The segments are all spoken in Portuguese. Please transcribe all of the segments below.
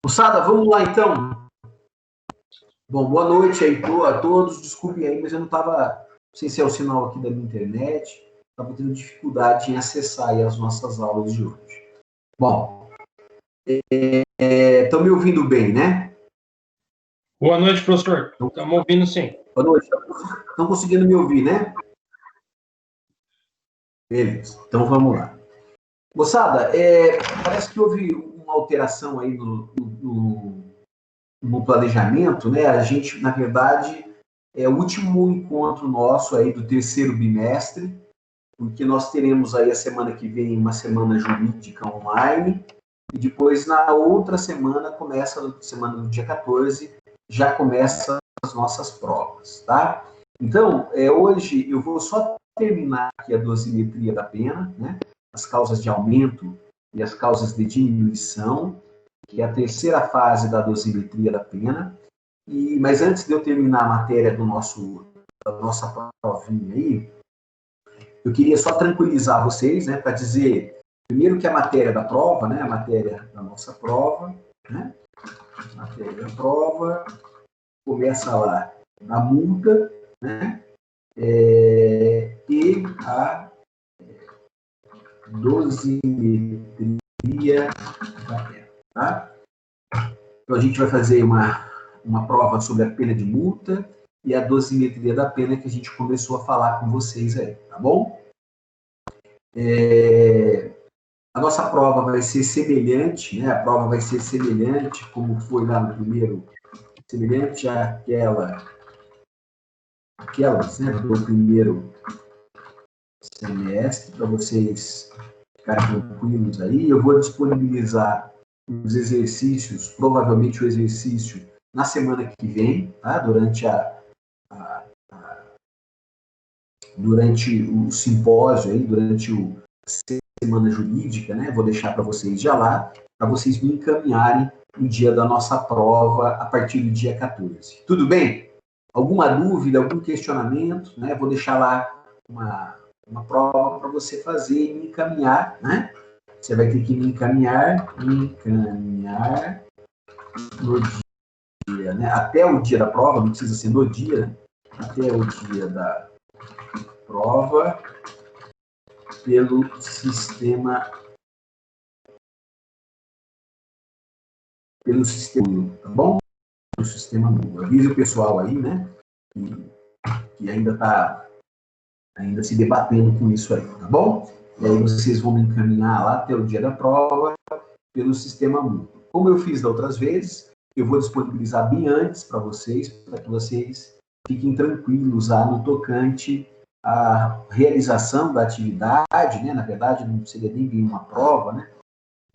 Moçada, vamos lá então. Bom, boa noite aí a todos. Desculpem aí, mas eu não estava, não sei se é o sinal aqui da minha internet, estava tendo dificuldade em acessar aí as nossas aulas de hoje. Bom, estão me ouvindo bem, né? Boa noite, professor. Estamos ouvindo sim. Boa noite. Estão conseguindo me ouvir, né? Beleza, então vamos lá. Moçada, parece que houve uma alteração aí no planejamento, né? A gente, na verdade, é o último encontro nosso aí do terceiro bimestre, porque nós teremos aí a semana que vem uma semana jurídica online, e depois na outra semana, semana do dia 14, já começa as nossas provas, tá? Então, hoje eu vou só terminar aqui a dosimetria da pena, né? As causas de aumento e as causas de diminuição, que é a terceira fase da dosimetria da pena. Mas antes de eu terminar a matéria da nossa provinha aí, eu queria só tranquilizar vocês, né, para dizer, primeiro que a matéria da prova, né, a matéria da nossa prova, né, a matéria da prova começa lá na multa, né, e a dosimetria da pena, tá? Então, a gente vai fazer uma prova sobre a pena de multa e a dosimetria da pena que a gente começou a falar com vocês aí, tá bom? A nossa prova vai ser semelhante, né? A prova vai ser semelhante, como foi lá no primeiro, semelhante àquelas, né, do primeiro semestre, para vocês ficarem tranquilos aí. Eu vou disponibilizar os exercícios, provavelmente o exercício, na semana que vem, tá? Durante o simpósio, aí, durante a semana jurídica, né? Vou deixar para vocês já lá, para vocês me encaminharem no dia da nossa prova, a partir do dia 14. Tudo bem? Alguma dúvida, algum questionamento, né? Vou deixar lá uma prova para você fazer e me encaminhar, né? Você vai ter que me encaminhar no dia, né? Até o dia da prova, não precisa ser no dia, né? Até o dia da prova pelo sistema tá bom? Pelo sistema Moodle. Avise o pessoal aí, né? Que ainda está se debatendo com isso aí, tá bom? E aí vocês vão me encaminhar lá até o dia da prova pelo sistema Moodle. Como eu fiz da outras vezes, eu vou disponibilizar bem antes para que vocês fiquem tranquilos lá no tocante à realização da atividade, né? Na verdade, não seria nem bem uma prova, né?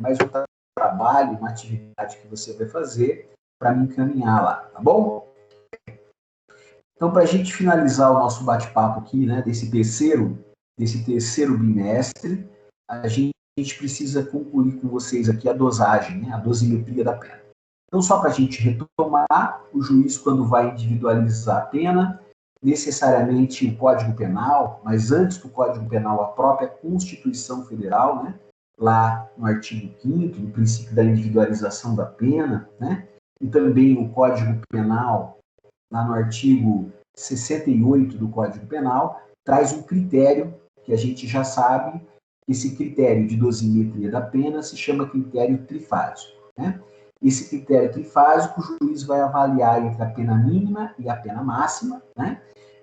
Mas um trabalho, uma atividade que você vai fazer para me encaminhar lá, tá bom? Então, para a gente finalizar o nosso bate-papo aqui, né, desse terceiro desse terceiro bimestre, a gente precisa concluir com vocês aqui a dosagem, né, a dosimetria da pena. Então, só para a gente retomar, o juiz, quando vai individualizar a pena, necessariamente o Código Penal, mas antes do Código Penal, a própria Constituição Federal, né, lá no artigo 5º, no princípio da individualização da pena, né, e também o Código Penal, lá no artigo 68 do Código Penal, traz um critério que a gente já sabe, esse critério de dosimetria da pena se chama critério trifásico, né? Esse critério trifásico, o juiz vai avaliar entre a pena mínima e a pena máxima, né?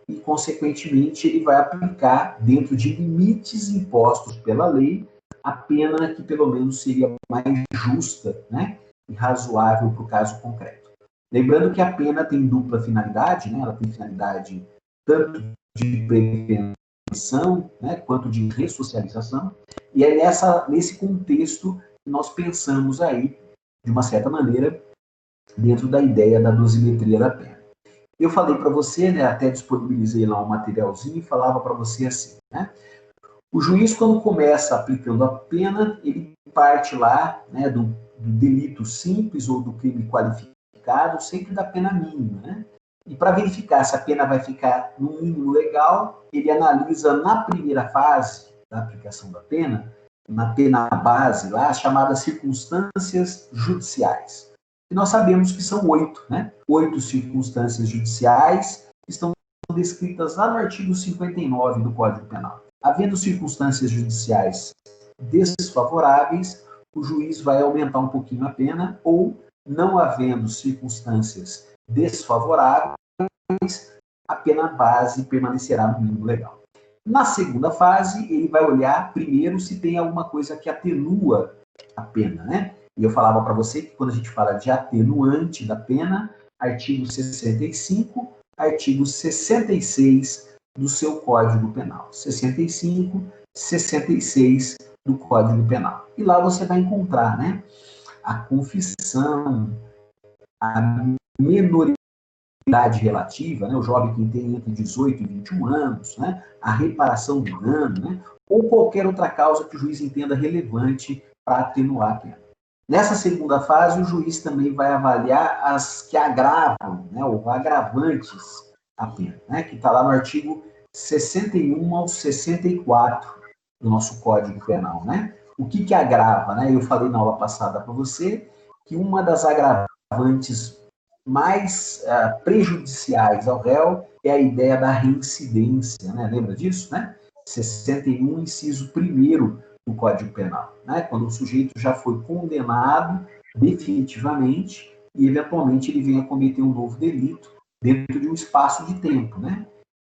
E, consequentemente, ele vai aplicar, dentro de limites impostos pela lei, a pena que, pelo menos, seria mais justa, né? E razoável para o caso concreto. Lembrando que a pena tem dupla finalidade, né? Ela tem finalidade tanto de prevenção, né, quanto de ressocialização, e é nesse contexto que nós pensamos aí, de uma certa maneira, dentro da ideia da dosimetria da pena. Eu falei para você, né, até disponibilizei lá um materialzinho e falava para você assim, né, o juiz, quando começa aplicando a pena, ele parte lá, né, do delito simples ou do crime qualificado, sempre da pena mínima, né? E para verificar se a pena vai ficar no mínimo legal, ele analisa na primeira fase da aplicação da pena, na pena base lá, as chamadas circunstâncias judiciais. E nós sabemos que são 8, né? 8 circunstâncias judiciais que estão descritas lá no artigo 59 do Código Penal. Havendo circunstâncias judiciais desfavoráveis, o juiz vai aumentar um pouquinho a pena, ou, não havendo circunstâncias desfavoráveis, a pena base permanecerá no mínimo legal. Na segunda fase, ele vai olhar primeiro se tem alguma coisa que atenua a pena, né? E eu falava para você que quando a gente fala de atenuante da pena, artigo 65, artigo 66 do seu Código Penal. 65, 66 do Código Penal. E lá você vai encontrar, né, a confissão, a menoridade relativa, né, o jovem que tem entre 18 e 21 anos, né, a reparação do dano, né, ou qualquer outra causa que o juiz entenda relevante para atenuar a pena. Nessa segunda fase, o juiz também vai avaliar as que agravam, né, ou agravantes a pena, né, que está lá no artigo 61 ao 64 do nosso Código Penal, né? O que agrava, né? Eu falei na aula passada para você que uma das agravantes mais prejudiciais ao réu é a ideia da reincidência, né? Lembra disso, né? 61, inciso 1º do Código Penal, né? Quando o sujeito já foi condenado definitivamente e, eventualmente, ele vem a cometer um novo delito dentro de um espaço de tempo, né?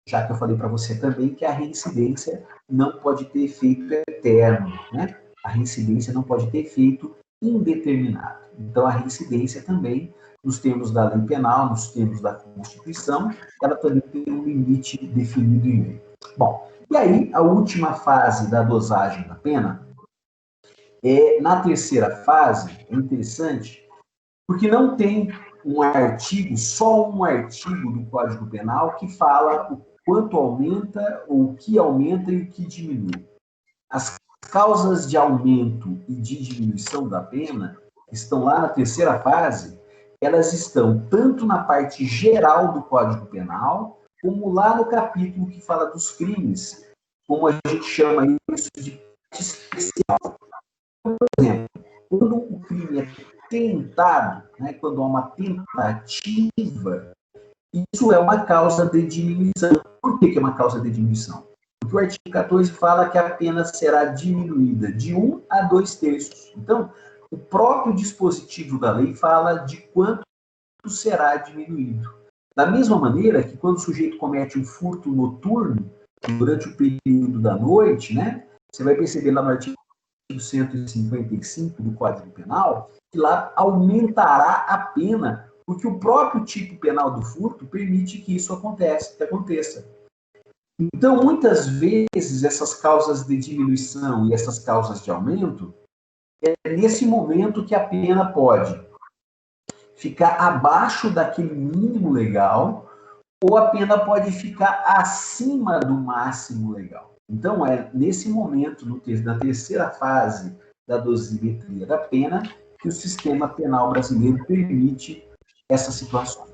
Já que eu falei para você também que a reincidência não pode ter efeito eterno, né? A reincidência não pode ter efeito indeterminado. Então, a reincidência também, nos termos da lei penal, nos termos da Constituição, ela também tem um limite definido em lei. Bom, e aí, a última fase da dosagem da pena, na terceira fase, é interessante, porque não tem um artigo, só um artigo do Código Penal que fala o quanto aumenta, ou o que aumenta e o que diminui. As causas de aumento e de diminuição da pena, que estão lá na terceira fase, elas estão tanto na parte geral do Código Penal, como lá no capítulo que fala dos crimes, como a gente chama isso de especial. Por exemplo, quando o crime é tentado, né, quando há uma tentativa, isso é uma causa de diminuição. Por que é uma causa de diminuição? Porque o artigo 14 fala que a pena será diminuída de 1 a 2/3. Então, o próprio dispositivo da lei fala de quanto será diminuído. Da mesma maneira que quando o sujeito comete um furto noturno, durante o período da noite, né, você vai perceber lá no artigo 155 do Código Penal, que lá aumentará a pena, porque o próprio tipo penal do furto permite que isso aconteça. Então, muitas vezes, essas causas de diminuição e essas causas de aumento, é nesse momento que a pena pode ficar abaixo daquele mínimo legal, ou a pena pode ficar acima do máximo legal. Então, é nesse momento, na terceira fase da dosimetria da pena, que o sistema penal brasileiro permite essas situações.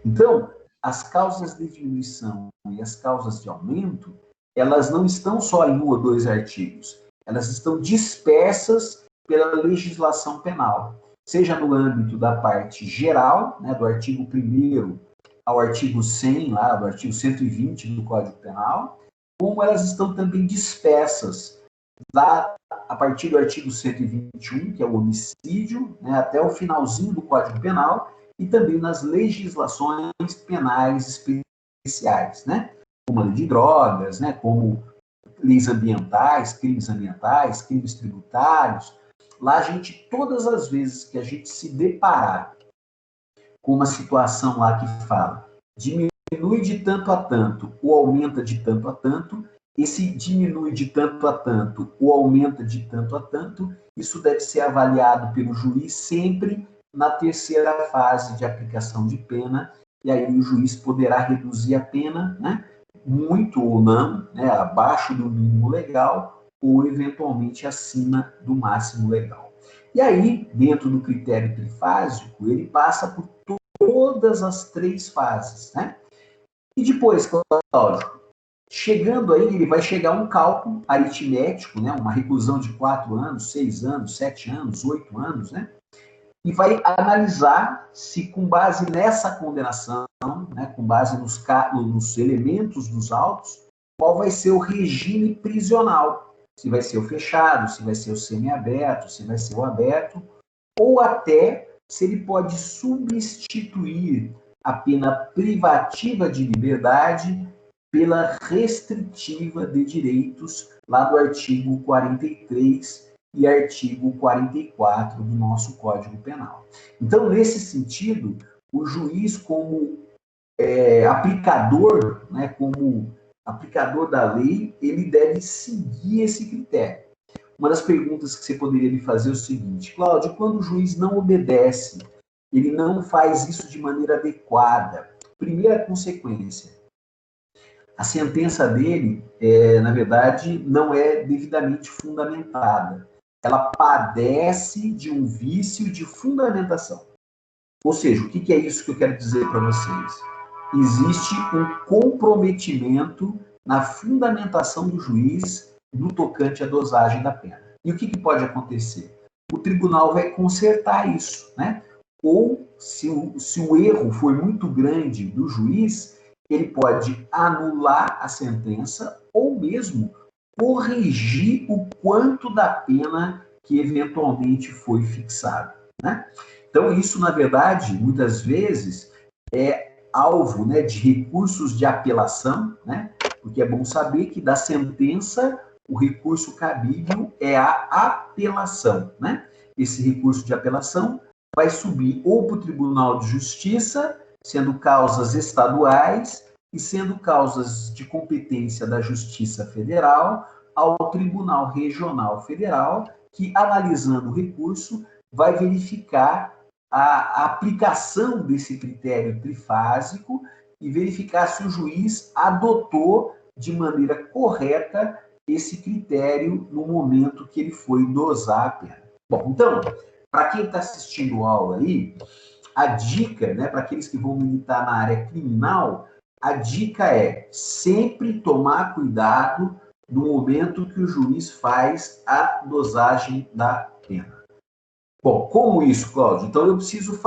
Então, as causas de diminuição e as causas de aumento, elas não estão só em 1 ou 2 artigos, elas estão dispersas pela legislação penal, seja no âmbito da parte geral, né, do artigo 1º ao artigo 100, lá, do artigo 120 do Código Penal, como elas estão também dispersas a partir do artigo 121, que é o homicídio, né, até o finalzinho do Código Penal, e também nas legislações penais especiais, né, como a lei de drogas, né, como leis ambientais, crimes tributários. Lá a gente, todas as vezes que a gente se deparar com uma situação lá que fala diminui de tanto a tanto ou aumenta de tanto a tanto, esse diminui de tanto a tanto ou aumenta de tanto a tanto, isso deve ser avaliado pelo juiz sempre na terceira fase de aplicação de pena, e aí o juiz poderá reduzir a pena, né, muito ou não, né, abaixo do mínimo legal, ou eventualmente acima do máximo legal. E aí, dentro do critério trifásico, ele passa por todas as 3 fases, né? E depois, Cláudio, chegando aí, ele vai chegar a um cálculo aritmético, né? Uma reclusão de 4 anos, 6 anos, 7 anos, 8 anos, né? E vai analisar se, com base nessa condenação, né, com base nos elementos dos autos, qual vai ser o regime prisional. Se vai ser o fechado, se vai ser o semiaberto, se vai ser o aberto, ou até se ele pode substituir a pena privativa de liberdade pela restritiva de direitos, lá do artigo 43 e artigo 44 do nosso Código Penal. Então, nesse sentido, o juiz, como aplicador, né, como aplicador da lei, ele deve seguir esse critério. Uma das perguntas que você poderia me fazer é o seguinte: Cláudio, quando o juiz não obedece, ele não faz isso de maneira adequada, primeira consequência, a sentença dele, na verdade, não é devidamente fundamentada. Ela padece de um vício de fundamentação. Ou seja, o que é isso que eu quero dizer para vocês? Existe um comprometimento na fundamentação do juiz no tocante à dosagem da pena. E o que pode acontecer? O tribunal vai consertar isso, né? Ou, se o erro for muito grande do juiz, ele pode anular a sentença ou mesmo corrigir o quanto da pena que eventualmente foi fixado, né? Então, isso, na verdade, muitas vezes é alvo, né, de recursos de apelação, né? Porque é bom saber que da sentença o recurso cabível é a apelação, né? Esse recurso de apelação vai subir ou para o Tribunal de Justiça, sendo causas estaduais, e sendo causas de competência da Justiça Federal, ao Tribunal Regional Federal, que, analisando o recurso, vai verificar a aplicação desse critério trifásico e verificar se o juiz adotou de maneira correta esse critério no momento que ele foi dosar a pena. Bom, então, para quem está assistindo a aula aí, a dica, né, para aqueles que vão militar na área criminal, a dica é sempre tomar cuidado no momento que o juiz faz a dosagem da pena. Bom, como isso, Cláudio? Então eu preciso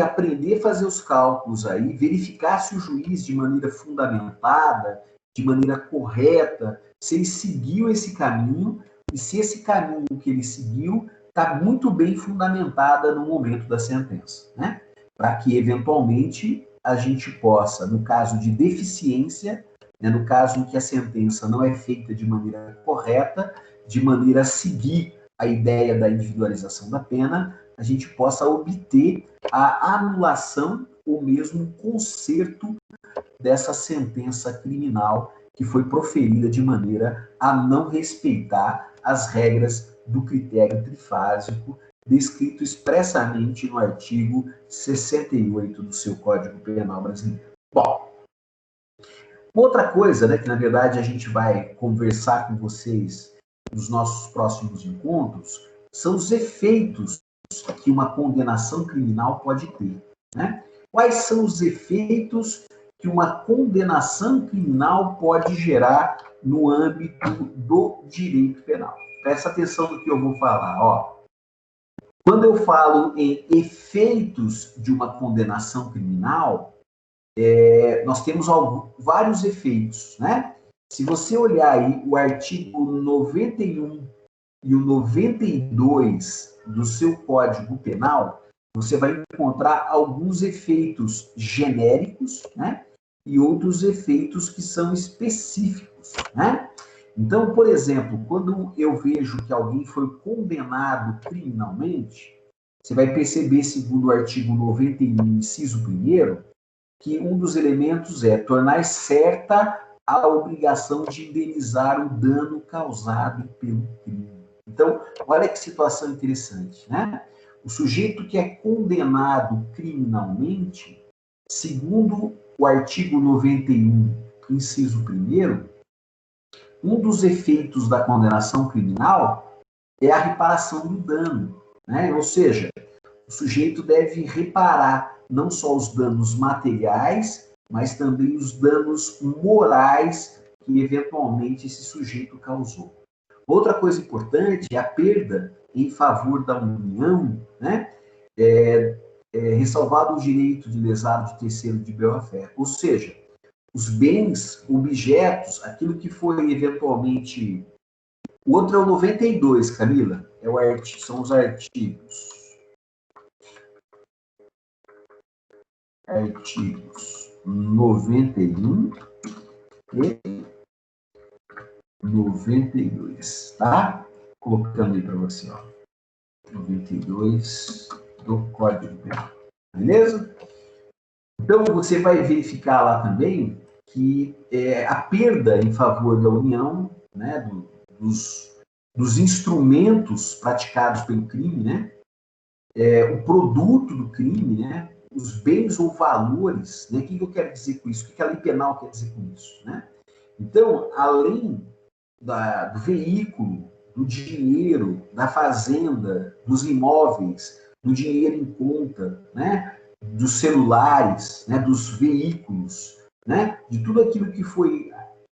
aprender a fazer os cálculos aí, verificar se o juiz, de maneira fundamentada, de maneira correta, se ele seguiu esse caminho e se esse caminho que ele seguiu está muito bem fundamentada no momento da sentença, né? Para que, eventualmente, a gente possa, no caso de deficiência, né, no caso em que a sentença não é feita de maneira correta, de maneira a seguir a ideia da individualização da pena, a gente possa obter a anulação ou mesmo conserto dessa sentença criminal que foi proferida de maneira a não respeitar as regras do critério trifásico descrito expressamente no artigo 68 do seu Código Penal brasileiro. Bom, Outra coisa, né, que na verdade a gente vai conversar com vocês nos nossos próximos encontros, são os efeitos que uma condenação criminal pode ter, né? Quais são os efeitos que uma condenação criminal pode gerar no âmbito do direito penal? Presta atenção no que eu vou falar, ó. Quando eu falo em efeitos de uma condenação criminal, nós temos vários efeitos, né? Se você olhar aí o artigo 91 e o 92 do seu Código Penal, você vai encontrar alguns efeitos genéricos, né? E outros efeitos que são específicos, né? Então, por exemplo, quando eu vejo que alguém foi condenado criminalmente, você vai perceber, segundo o artigo 91, inciso 1º, que um dos elementos é tornar certa a obrigação de indenizar o dano causado pelo crime. Então, olha que situação interessante, né? O sujeito que é condenado criminalmente, segundo o artigo 91, inciso 1º, um dos efeitos da condenação criminal é a reparação do dano, né? Ou seja, o sujeito deve reparar não só os danos materiais, mas também os danos morais que eventualmente esse sujeito causou. Outra coisa importante é a perda em favor da União, né? Ressalvado o direito de lesado de terceiro de boa-fé. Ou seja, os bens, objetos, aquilo que foi eventualmente... O outro é o 92, Camila. São os artigos. Artigos 91 e 92, tá? Colocando aí para você, ó. 92 do Código Penal. Beleza? Então, você vai verificar lá também que a perda em favor da União, né, dos instrumentos praticados pelo crime, né, o produto do crime, né, os bens ou valores, né, o que eu quero dizer com isso? O que a lei penal quer dizer com isso? Né? Então, além do veículo, do dinheiro, da fazenda, dos imóveis, do dinheiro em conta, né, dos celulares, né, dos veículos, né, de tudo aquilo que foi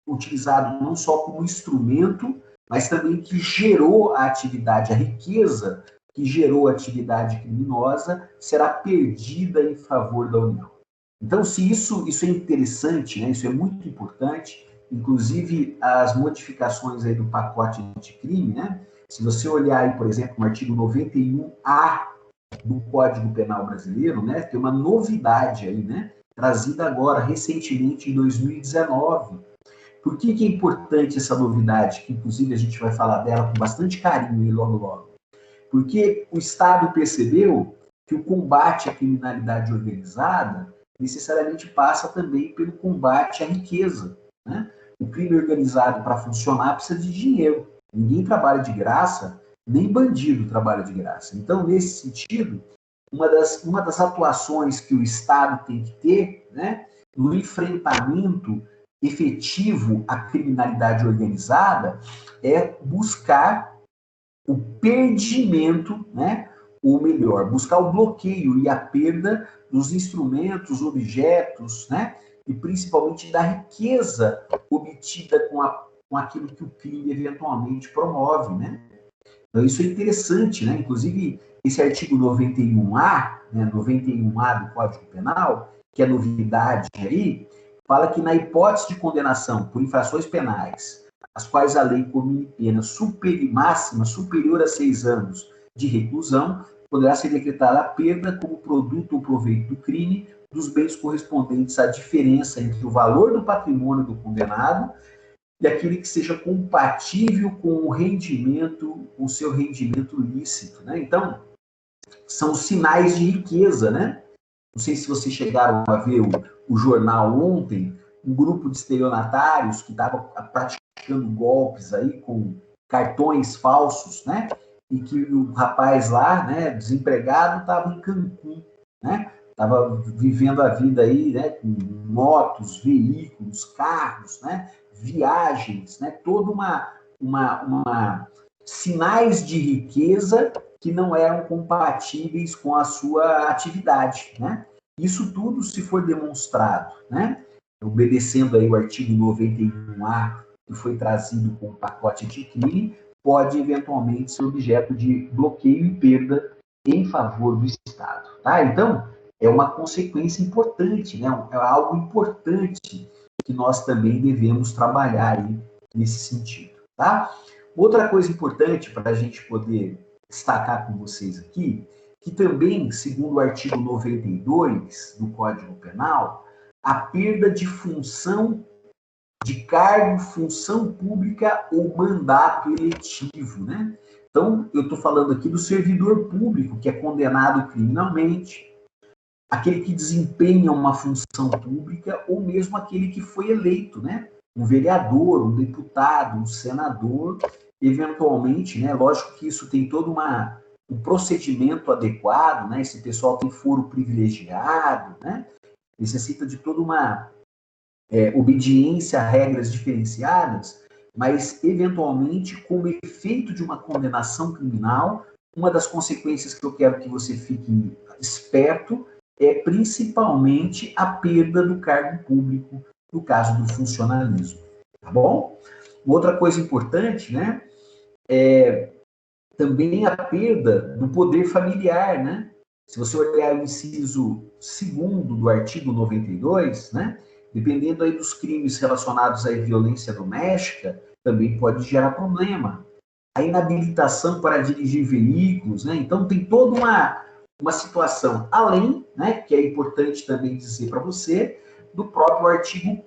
utilizado não só como instrumento, mas também que gerou a atividade, a riqueza que gerou a atividade criminosa, será perdida em favor da União. Então, se isso é interessante, né, isso é muito importante, inclusive as modificações aí do pacote anticrime, né, se você olhar aí, por exemplo, no artigo 91A do Código Penal Brasileiro, né, tem uma novidade aí, né, trazida agora, recentemente, em 2019. Por que é importante essa novidade, que inclusive a gente vai falar dela com bastante carinho aí logo logo? Porque o Estado percebeu que o combate à criminalidade organizada necessariamente passa também pelo combate à riqueza, né? O crime organizado, para funcionar, precisa de dinheiro. Ninguém trabalha de graça, nem bandido trabalha de graça. Então, nesse sentido, uma das atuações que o Estado tem que ter, né, no enfrentamento efetivo à criminalidade organizada é buscar o perdimento, né, ou melhor, buscar o bloqueio e a perda dos instrumentos, objetos, né, e principalmente da riqueza obtida com aquilo que o crime eventualmente promove, né? Então, isso é interessante, né? Inclusive, esse artigo 91A, né, 91A do Código Penal, que é novidade aí, fala que na hipótese de condenação por infrações penais, as quais a lei comine pena máxima superior a 6 anos de reclusão, poderá ser decretada a perda como produto ou proveito do crime dos bens correspondentes à diferença entre o valor do patrimônio do condenado e aquele que seja compatível com o rendimento, o seu rendimento lícito, né? Então, são sinais de riqueza, né? Não sei se vocês chegaram a ver o jornal ontem, um grupo de estelionatários que estava praticando golpes aí com cartões falsos, né? E que o rapaz lá, né, desempregado, estava em Cancún, né? estava vivendo a vida aí, né, com motos, veículos, carros, né, viagens, né, toda uma sinais de riqueza que não eram compatíveis com a sua atividade, né? Isso tudo, se for demonstrado, né, obedecendo aí o artigo 91A, que foi trazido com o pacote de crime, pode eventualmente ser objeto de bloqueio e perda em favor do Estado, tá? Então, é uma consequência importante, né? É algo importante que nós também devemos trabalhar aí nesse sentido, tá? Outra coisa importante para a gente poder destacar com vocês aqui, que também, segundo o artigo 92 do Código Penal, a perda de função, de cargo, função pública ou mandato eletivo, né? Então, eu estou falando aqui do servidor público que é condenado criminalmente, aquele que desempenha uma função pública ou mesmo aquele que foi eleito, né? Um vereador, um deputado, um senador, eventualmente, né? Lógico que isso tem todo um procedimento adequado, né? Esse pessoal tem foro privilegiado, né? Necessita de toda uma obediência a regras diferenciadas, mas, eventualmente, como efeito de uma condenação criminal, uma das consequências que eu quero que você fique esperto é principalmente a perda do cargo público, no caso do funcionalismo, tá bom? Outra coisa importante, né, é também a perda do poder familiar, né? Se você olhar o inciso 2º do artigo 92, né, dependendo aí dos crimes relacionados à violência doméstica, também pode gerar problema. A inabilitação para dirigir veículos, né? Então tem toda uma situação, além, né, que é importante também dizer para você, do próprio artigo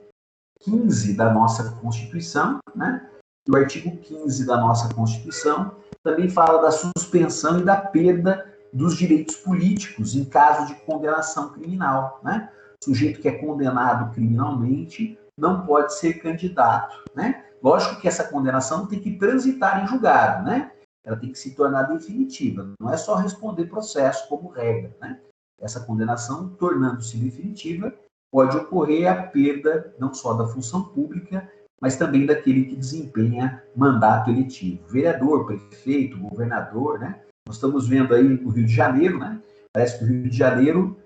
15 da nossa Constituição, né? O artigo 15 da nossa Constituição também fala da suspensão e da perda dos direitos políticos em caso de condenação criminal, né? O sujeito que é condenado criminalmente não pode ser candidato, né? Lógico que essa condenação tem que transitar em julgado, né? Ela tem que se tornar definitiva, não é só responder processo como regra, né? Essa condenação, tornando-se definitiva, pode ocorrer a perda não só da função pública, mas também daquele que desempenha mandato eletivo. Vereador, prefeito, governador, né? Nós estamos vendo aí no Rio de Janeiro, né? Parece que o Rio de Janeiro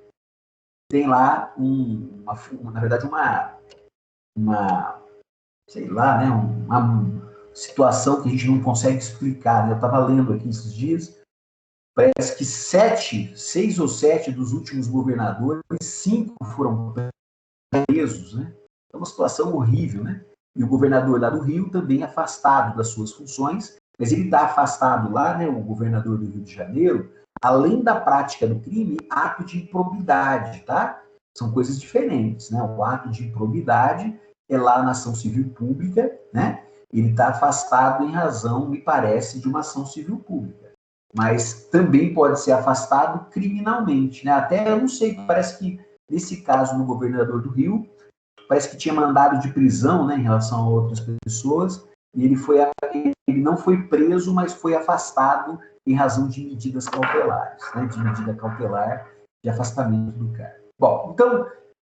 tem lá na verdade, sei lá, né? Uma situação que a gente não consegue explicar, né? Eu estava lendo aqui esses dias, parece que 6 ou 7 dos últimos governadores, 5 foram presos, né? É uma situação horrível, né? E o governador lá do Rio também afastado das suas funções, mas ele está afastado lá, né? O governador do Rio de Janeiro, além da prática do crime, ato de improbidade, tá? São coisas diferentes, né? O ato de improbidade é lá na ação civil pública, né? Ele está afastado em razão, me parece, de uma ação civil pública. Mas também pode ser afastado criminalmente, né? Até eu não sei, parece que nesse caso no governador do Rio, parece que tinha mandado de prisão, né, em relação a outras pessoas, e ele não foi preso, mas foi afastado em razão de medidas cautelares, né, de medida cautelar de afastamento do cargo. Bom, então,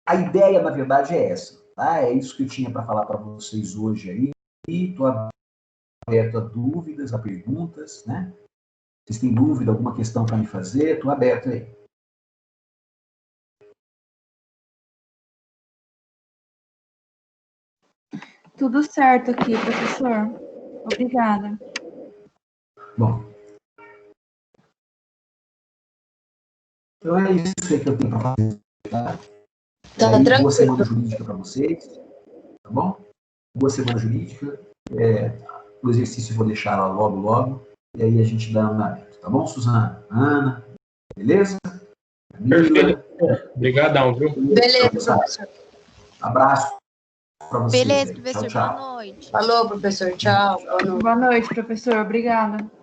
a ideia, na verdade, é essa, tá? É isso que eu tinha para falar para vocês hoje aí, e estou aberto a dúvidas, a perguntas, né? Vocês têm dúvida, alguma questão para me fazer? Estou aberto aí. Tudo certo aqui, professor. Obrigada. Bom. Então é isso aí que eu tenho para fazer. Tá? Tá tranquilo. Boa semana jurídica para vocês. Tá bom? Boa semana jurídica. O exercício eu vou deixar lá logo. E aí a gente dá andamento. Tá bom, Suzana? Ana? Beleza? Perfeito. Obrigadão, viu? Beleza, professor. Abraço para vocês. Beleza, aí. professor. Tchau, tchau. Boa noite. Falou, professor. Tchau. Boa noite. Boa noite, professor. Obrigada.